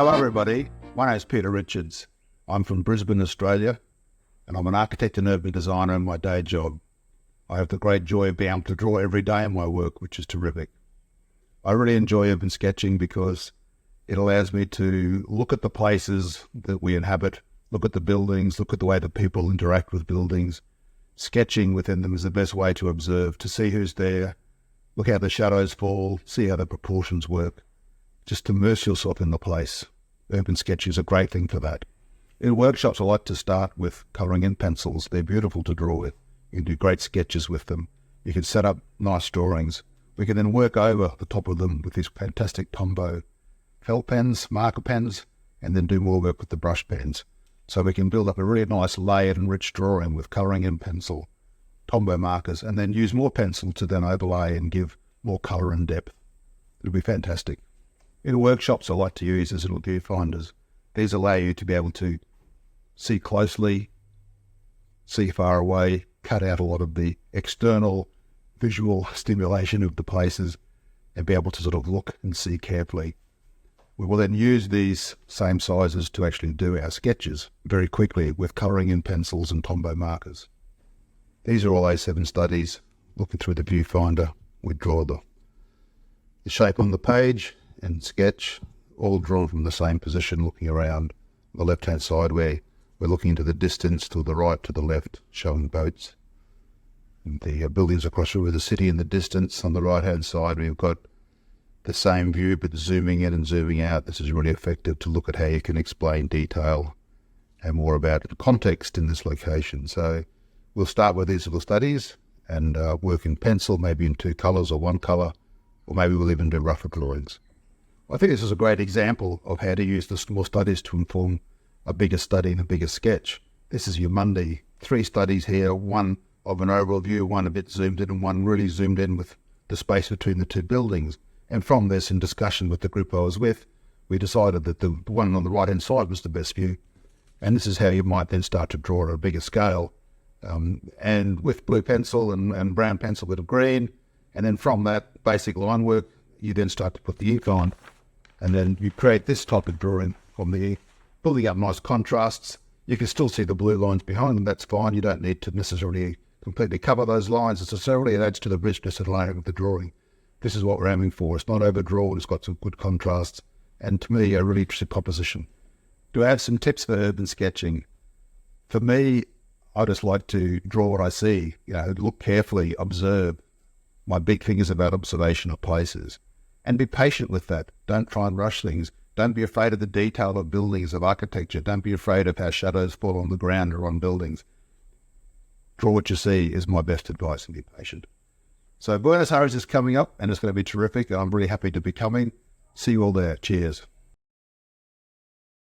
Hello everybody, my name is Peter Richards. I'm from Brisbane, Australia, and I'm an architect and urban designer in my day job. I have the great joy of being able to draw every day in my work, which is terrific. I really enjoy urban sketching because it allows me to look at the places that we inhabit, look at the buildings, look at the way that people interact with buildings. Sketching within them is the best way to observe, to see who's there, look how the shadows fall, see how the proportions work. Just immerse yourself in the place. Urban sketching is a great thing for that. In workshops, I like to start with colouring in pencils. They're beautiful to draw with. You can do great sketches with them. You can set up nice drawings. We can then work over the top of them with these fantastic Tombow felt pens, marker pens, and then do more work with the brush pens. So we can build up a really nice layered and rich drawing with colouring in pencil, Tombow markers, and then use more pencil to then overlay and give more colour and depth. It'll be fantastic. In workshops, I like to use these little viewfinders. These allow you to be able to see closely, see far away, cut out a lot of the external visual stimulation of the places, and be able to sort of look and see carefully. We will then use these same sizes to actually do our sketches very quickly with colouring in pencils and Tombow markers. These are all A7 studies. Looking through the viewfinder, we draw the shape on the page and sketch, all drawn from the same position, looking around the left-hand side where we're looking into the distance, to the right, to the left, showing boats. And the buildings across over the city in the distance. On the right-hand side, we've got the same view, but zooming in and zooming out. This is really effective to look at how you can explain detail and more about the context in this location. So we'll start with these little studies and work in pencil, maybe in two colours or one colour, or maybe we'll even do rougher drawings. I think this is a great example of how to use the small studies to inform a bigger study and a bigger sketch. This is your Monday. 3 studies here, one of an overall view, one a bit zoomed in, and one really zoomed in with the space between the two buildings. And from this, in discussion with the group I was with, we decided that the one on the right-hand side was the best view. And this is how you might then start to draw at a bigger scale. And with blue pencil and brown pencil with a green, and then from that basic line work, you then start to put the ink on. And then you create this type of drawing from the building up nice contrasts. You can still see the blue lines behind them, that's fine. You don't need to necessarily completely cover those lines necessarily. It adds to the richness and layering of the drawing. This is what we're aiming for. It's not overdrawn, it's got some good contrasts, and to me, a really interesting proposition. Do I have some tips for urban sketching? For me, I just like to draw what I see, look carefully, observe. My big thing is about observation of places. And be patient with that. Don't try and rush things. Don't be afraid of the detail of buildings, of architecture. Don't be afraid of how shadows fall on the ground or on buildings. Draw what you see is my best advice, and be patient. So Buenos AIRES is coming up, and it's going to be terrific. I'm really happy to be coming. See you all there. Cheers.